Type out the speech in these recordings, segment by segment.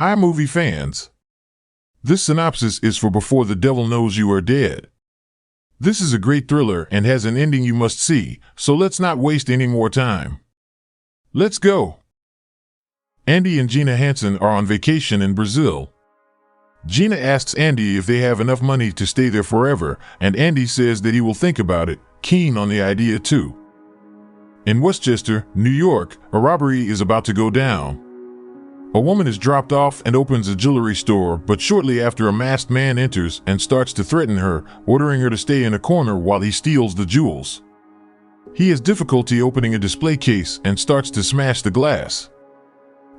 Hi movie fans. This synopsis is for Before the Devil Knows You Are Dead. This is a great thriller and has an ending you must see, so let's not waste any more time. Let's go. Andy and Gina Hansen are on vacation in Brazil. Gina asks Andy if they have enough money to stay there forever, and Andy says that he will think about it, keen on the idea too. In Westchester, New York, a robbery is about to go down. A woman is dropped off and opens a jewelry store, but shortly after a masked man enters and starts to threaten her, ordering her to stay in a corner while he steals the jewels. He has difficulty opening a display case and starts to smash the glass.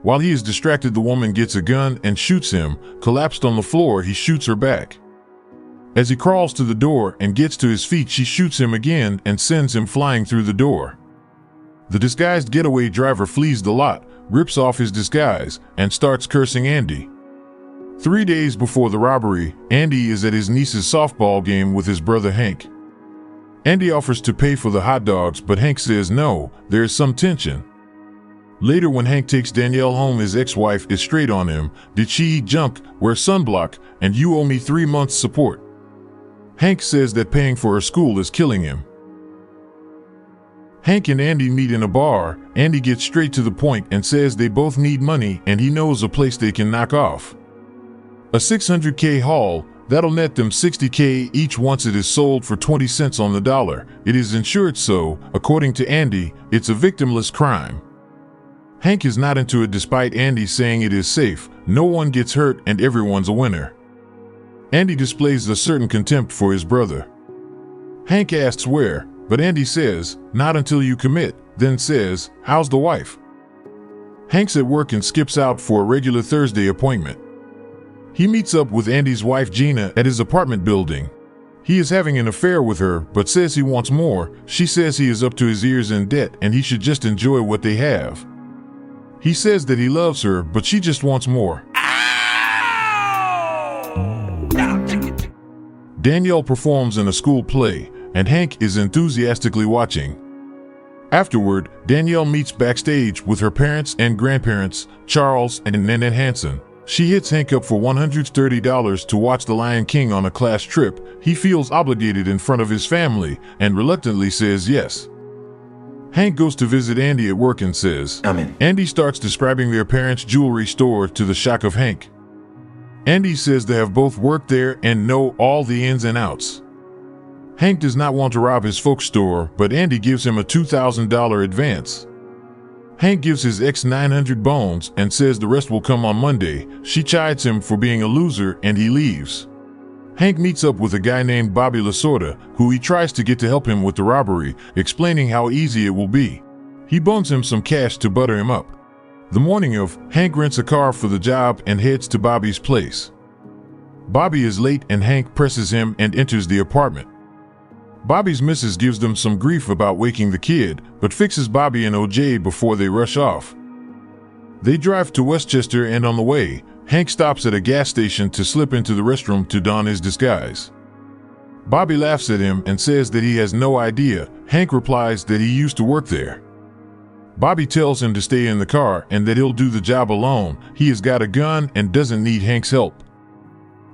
While he is distracted, the woman gets a gun and shoots him. Collapsed on the floor, he shoots her back. As he crawls to the door and gets to his feet, she shoots him again and sends him flying through the door. The disguised getaway driver flees the lot, rips off his disguise, and starts cursing Andy. 3 days before the robbery, Andy is at his niece's softball game with his brother Hank. Andy offers to pay for the hot dogs, but Hank says no. There is some tension. Later, when Hank takes Danielle home, his ex-wife is straight on him. Did she eat junk, wear sunblock, and you owe me 3 months support? Hank says that paying for her school is killing him. Hank and Andy meet in a bar. Andy gets straight to the point and says they both need money and he knows a place they can knock off. A $600K haul, that'll net them $60K each once it is sold for 20 cents on the dollar. It is insured, so, according to Andy, it's a victimless crime. Hank is not into it despite Andy saying it is safe. No one gets hurt and everyone's a winner. Andy displays a certain contempt for his brother. Hank asks where, but Andy says, not until you commit, then says, how's the wife? Hank's at work and skips out for a regular Thursday appointment. He meets up with Andy's wife Gina at his apartment building. He is having an affair with her, but says he wants more. She says he is up to his ears in debt and he should just enjoy what they have. He says that he loves her, but she just wants more. Danielle performs in a school play, and Hank is enthusiastically watching. Afterward, Danielle meets backstage with her parents and grandparents, Charles and Nanette Hansen. She hits Hank up for $130 to watch The Lion King on a class trip. He feels obligated in front of his family and reluctantly says yes. Hank goes to visit Andy at work and says, "I'm in." Andy starts describing their parents' jewelry store to the shock of Hank. Andy says they have both worked there and know all the ins and outs. Hank does not want to rob his folks' store, but Andy gives him a $2,000 advance. Hank gives his ex 900 bones and says the rest will come on Monday. She chides him for being a loser and he leaves. Hank meets up with a guy named Bobby Lasorda, who he tries to get to help him with the robbery, explaining how easy it will be. He bones him some cash to butter him up. The morning of, Hank rents a car for the job and heads to Bobby's place. Bobby is late and Hank presses him and enters the apartment. Bobby's missus gives them some grief about waking the kid, but fixes Bobby and OJ before they rush off. They drive to Westchester and on the way, Hank stops at a gas station to slip into the restroom to don his disguise. Bobby laughs at him and says that he has no idea. Hank replies that he used to work there. Bobby tells him to stay in the car and that he'll do the job alone. He has got a gun and doesn't need Hank's help.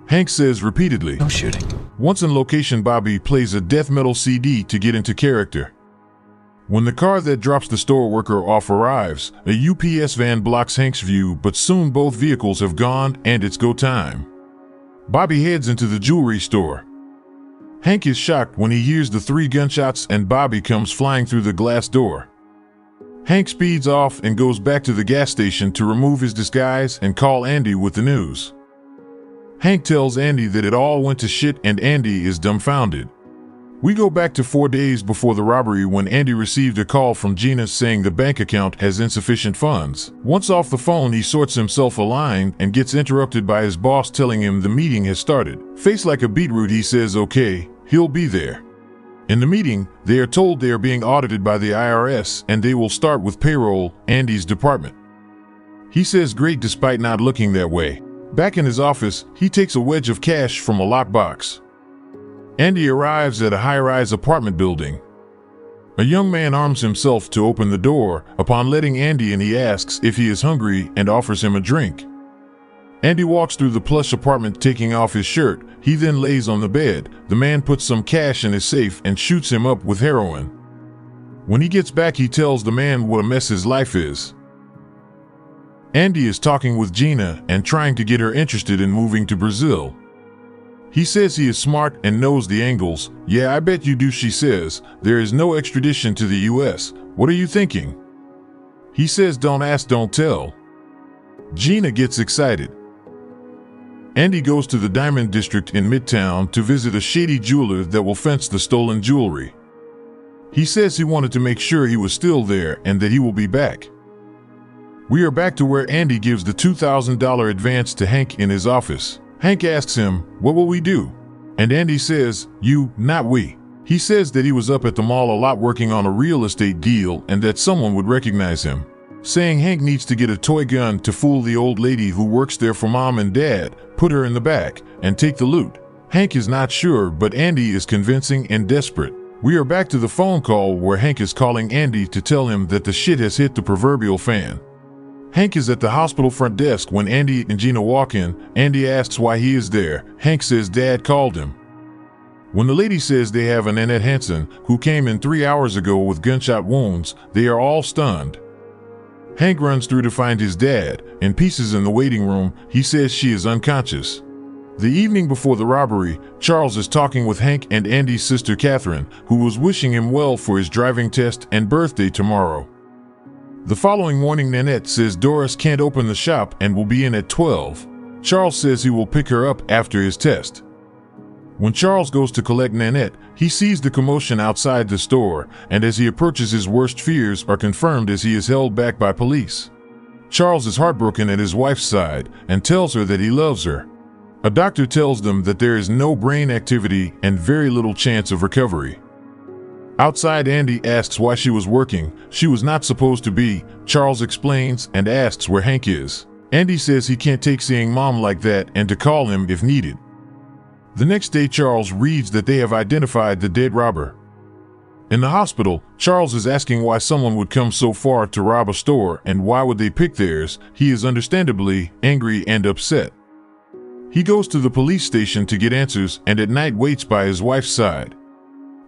Hank says repeatedly, "No shooting." Once in location, Bobby plays a death metal CD to get into character. When the car that drops the store worker off arrives, a UPS van blocks Hank's view, but soon both vehicles have gone and it's go time. Bobby heads into the jewelry store. Hank is shocked when he hears the 3 gunshots and Bobby comes flying through the glass door. Hank speeds off and goes back to the gas station to remove his disguise and call Andy with the news. Hank tells Andy that it all went to shit and Andy is dumbfounded. We go back to 4 days before the robbery when Andy received a call from Gina saying the bank account has insufficient funds. Once off the phone, he sorts himself a line and gets interrupted by his boss telling him the meeting has started. Faced like a beetroot, he says okay, he'll be there. In the meeting, they are told they are being audited by the IRS and they will start with payroll, Andy's department. He says great despite not looking that way. Back in his office, he takes a wedge of cash from a lockbox. Andy arrives at a high-rise apartment building. A young man arms himself to open the door. Upon letting Andy in, he asks if he is hungry and offers him a drink. Andy walks through the plush apartment taking off his shirt. He then lays on the bed. The man puts some cash in his safe and shoots him up with heroin. When he gets back, he tells the man what a mess his life is. Andy is talking with Gina and trying to get her interested in moving to Brazil. He says he is smart and knows the angles. "Yeah, I bet you do," she says. "There is no extradition to the US. What are you thinking?" He says, "Don't ask, don't tell." Gina gets excited. Andy goes to the Diamond District in Midtown to visit a shady jeweler that will fence the stolen jewelry. He says he wanted to make sure he was still there and that he will be back. We are back to where Andy gives the $2,000 advance to Hank in his office. Hank asks him, "What will we do?" And Andy says, "You, not we." He says that he was up at the mall a lot working on a real estate deal and that someone would recognize him, saying Hank needs to get a toy gun to fool the old lady who works there for mom and dad, put her in the back, and take the loot. Hank is not sure, but Andy is convincing and desperate. We are back to the phone call where Hank is calling Andy to tell him that the shit has hit the proverbial fan. Hank is at the hospital front desk when Andy and Gina walk in. Andy asks why he is there. Hank says Dad called him. When the lady says they have an Nanette Hansen who came in 3 hours ago with gunshot wounds, they are all stunned. Hank runs through to find his dad, in pieces in the waiting room. He says she is unconscious. The evening before the robbery, Charles is talking with Hank and Andy's sister Catherine, who was wishing him well for his driving test and birthday tomorrow. The following morning, Nanette says Doris can't open the shop and will be in at 12. Charles says he will pick her up after his test. When Charles goes to collect Nanette, he sees the commotion outside the store, and as he approaches, his worst fears are confirmed as he is held back by police. Charles is heartbroken at his wife's side and tells her that he loves her. A doctor tells them that there is no brain activity and very little chance of recovery. Outside, Andy asks why she was working. She was not supposed to be. Charles explains and asks where Hank is. Andy says he can't take seeing mom like that and to call him if needed. The next day, Charles reads that they have identified the dead robber. In the hospital, Charles is asking why someone would come so far to rob a store and why would they pick theirs. He is understandably angry and upset. He goes to the police station to get answers and at night waits by his wife's side.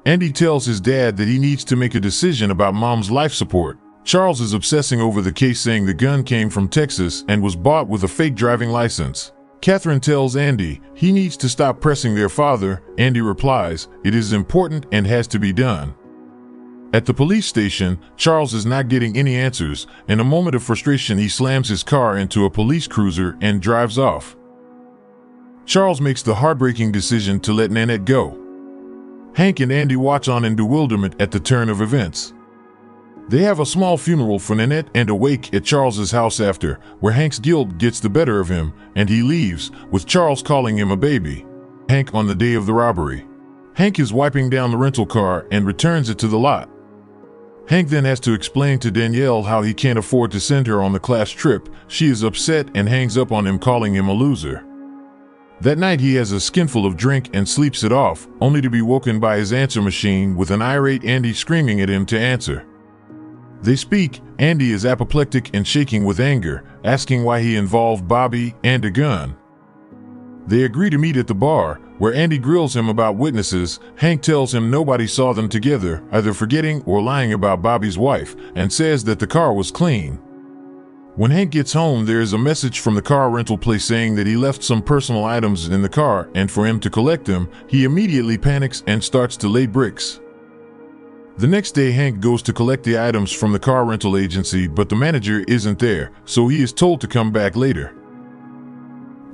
Andy tells his dad that he needs to make a decision about mom's life support. Charles is obsessing over the case, saying the gun came from Texas and was bought with a fake driving license. Catherine tells Andy he needs to stop pressing their father. Andy replies, "It is important and has to be done." At the police station, Charles is not getting any answers. In a moment of frustration, he slams his car into a police cruiser and drives off. Charles makes the heartbreaking decision to let Nanette go. Hank and Andy watch on in bewilderment at the turn of events. They have a small funeral for Nanette and a wake at Charles's house after, where Hank's guilt gets the better of him, and he leaves, with Charles calling him a baby. Hank on the day of the robbery. Hank is wiping down the rental car and returns it to the lot. Hank then has to explain to Danielle how he can't afford to send her on the class trip. She is upset and hangs up on him, calling him a loser. That night, he has a skinful of drink and sleeps it off, only to be woken by his answer machine with an irate Andy screaming at him to answer. They speak. Andy is apoplectic and shaking with anger, asking why he involved Bobby and a gun. They agree to meet at the bar, where Andy grills him about witnesses. Hank tells him nobody saw them together, either forgetting or lying about Bobby's wife, and says that the car was clean. When Hank gets home, there is a message from the car rental place saying that he left some personal items in the car and for him to collect them. He immediately panics and starts to lay bricks. The next day, Hank goes to collect the items from the car rental agency, but the manager isn't there, so he is told to come back later.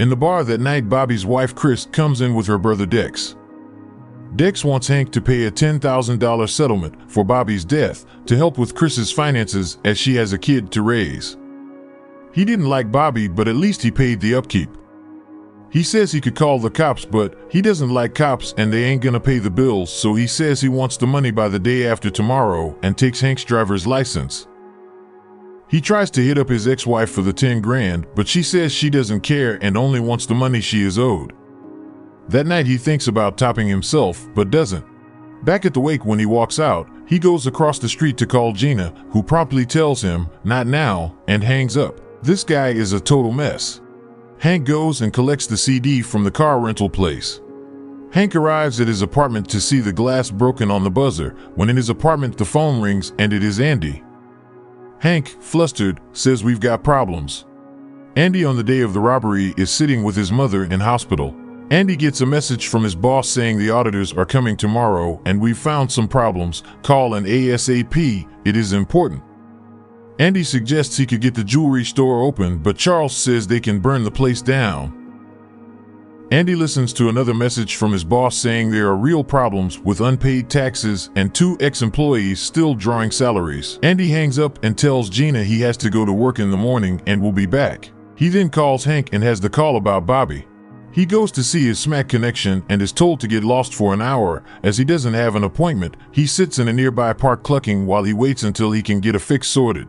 In the bar that night, Bobby's wife Chris comes in with her brother Dex. Dex wants Hank to pay a $10,000 settlement for Bobby's death to help with Chris's finances as she has a kid to raise. He didn't like Bobby, but at least he paid the upkeep. He says he could call the cops, but he doesn't like cops and they ain't gonna pay the bills, so he says he wants the money by the day after tomorrow and takes Hank's driver's license. He tries to hit up his ex-wife for the 10 grand, but she says she doesn't care and only wants the money she is owed. That night he thinks about topping himself, but doesn't. Back at the wake, when he walks out, he goes across the street to call Gina, who promptly tells him, "Not now," and hangs up. This guy is a total mess. Hank goes and collects the CD from the car rental place. Hank arrives at his apartment to see the glass broken on the buzzer, when in his apartment the phone rings and it is Andy. Hank, flustered, says we've got problems. Andy on the day of the robbery is sitting with his mother in hospital. Andy gets a message from his boss saying the auditors are coming tomorrow and we've found some problems, call an ASAP, it is important. Andy suggests he could get the jewelry store open, but Charles says they can burn the place down. Andy listens to another message from his boss saying there are real problems with unpaid taxes and 2 ex-employees still drawing salaries. Andy hangs up and tells Gina he has to go to work in the morning and will be back. He then calls Hank and has the call about Bobby. He goes to see his Smack connection and is told to get lost for an hour. As he doesn't have an appointment, he sits in a nearby park clucking while he waits until he can get a fix sorted.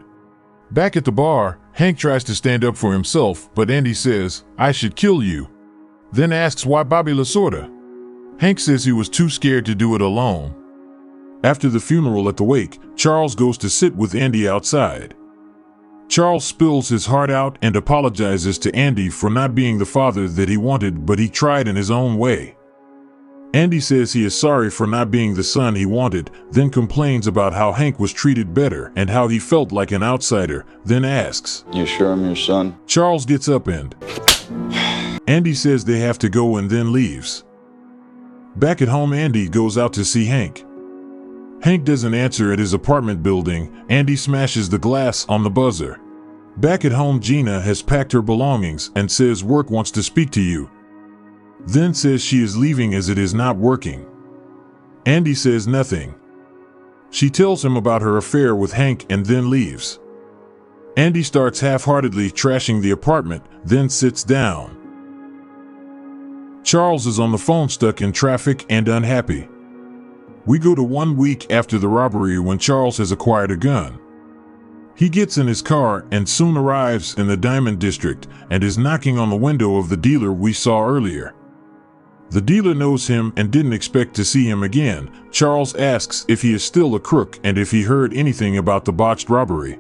Back at the bar, Hank tries to stand up for himself, but Andy says, "I should kill you." Then asks why Bobby Lasorda. Hank says he was too scared to do it alone. After the funeral at the wake, Charles goes to sit with Andy outside. Charles spills his heart out and apologizes to Andy for not being the father that he wanted, but he tried in his own way. Andy says he is sorry for not being the son he wanted, then complains about how Hank was treated better and how he felt like an outsider, then asks, "You sure I'm your son?" Charles gets up and Andy says they have to go and then leaves. Back at home, Andy goes out to see Hank. Hank doesn't answer at his apartment building. Andy smashes the glass on the buzzer. Back at home, Gina has packed her belongings and says work wants to speak to you. Then says she is leaving as it is not working. Andy says nothing. She tells him about her affair with Hank and then leaves. Andy starts half-heartedly trashing the apartment, then sits down. Charles is on the phone stuck in traffic and unhappy. We go to 1 week after the robbery when Charles has acquired a gun. He gets in his car and soon arrives in the Diamond District and is knocking on the window of the dealer we saw earlier. The dealer knows him and didn't expect to see him again. Charles asks if he is still a crook and if he heard anything about the botched robbery.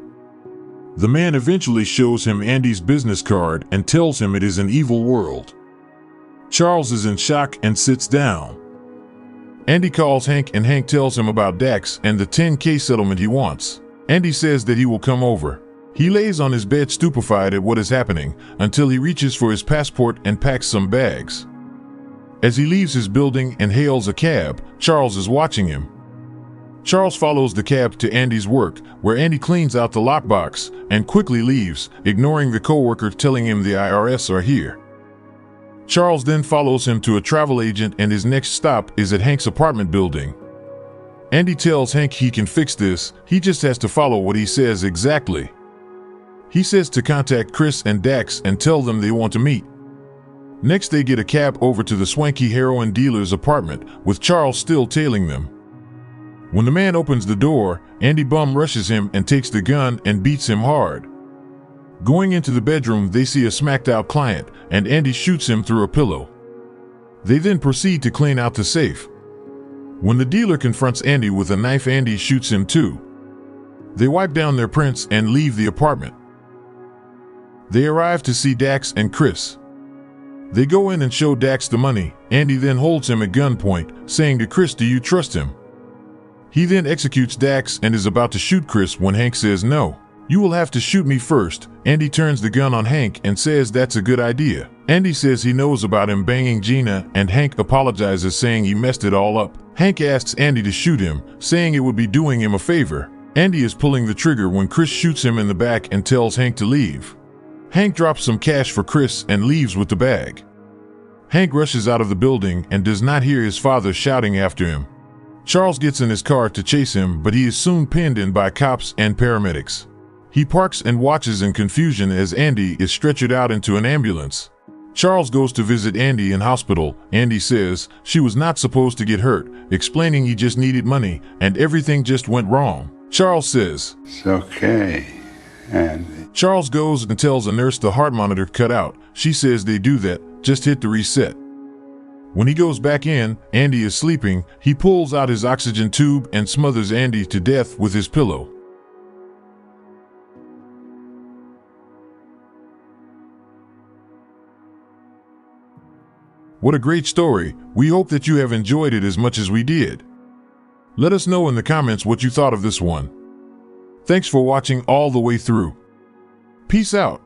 The man eventually shows him Andy's business card and tells him it is an evil world. Charles is in shock and sits down. Andy calls Hank and Hank tells him about Dax and the $10,000 settlement he wants. Andy says that he will come over. He lays on his bed stupefied at what is happening until he reaches for his passport and packs some bags. As he leaves his building and hails a cab, Charles is watching him. Charles follows the cab to Andy's work, where Andy cleans out the lockbox and quickly leaves, ignoring the coworker telling him the IRS are here. Charles then follows him to a travel agent and his next stop is at Hank's apartment building. Andy tells Hank he can fix this, he just has to follow what he says exactly. He says to contact Chris and Dax and tell them they want to meet. Next they get a cab over to the swanky heroin dealer's apartment, with Charles still tailing them. When the man opens the door, Andy bum rushes him and takes the gun and beats him hard. Going into the bedroom, they see a smacked out client, and Andy shoots him through a pillow. They then proceed to clean out the safe. When the dealer confronts Andy with a knife, Andy shoots him too. They wipe down their prints and leave the apartment. They arrive to see Dax and Chris. They go in and show Dax the money. Andy then holds him at gunpoint, saying to Chris, "Do you trust him?" He then executes Dax and is about to shoot Chris when Hank says, "No. You will have to shoot me first." Andy turns the gun on Hank and says that's a good idea. Andy says he knows about him banging Gina, and Hank apologizes saying he messed it all up. Hank asks Andy to shoot him, saying it would be doing him a favor. Andy is pulling the trigger when Chris shoots him in the back and tells Hank to leave. Hank drops some cash for Chris and leaves with the bag. Hank rushes out of the building and does not hear his father shouting after him. Charles gets in his car to chase him, but he is soon pinned in by cops and paramedics. He parks and watches in confusion as Andy is stretchered out into an ambulance. Charles goes to visit Andy in hospital. Andy says she was not supposed to get hurt, explaining he just needed money and everything just went wrong. Charles says, "It's okay, Andy." Charles goes and tells a nurse the heart monitor cut out. She says they do that, just hit the reset. When he goes back in, Andy is sleeping. He pulls out his oxygen tube and smothers Andy to death with his pillow. What a great story. We hope that you have enjoyed it as much as we did. Let us know in the comments what you thought of this one. Thanks for watching all the way through. Peace out.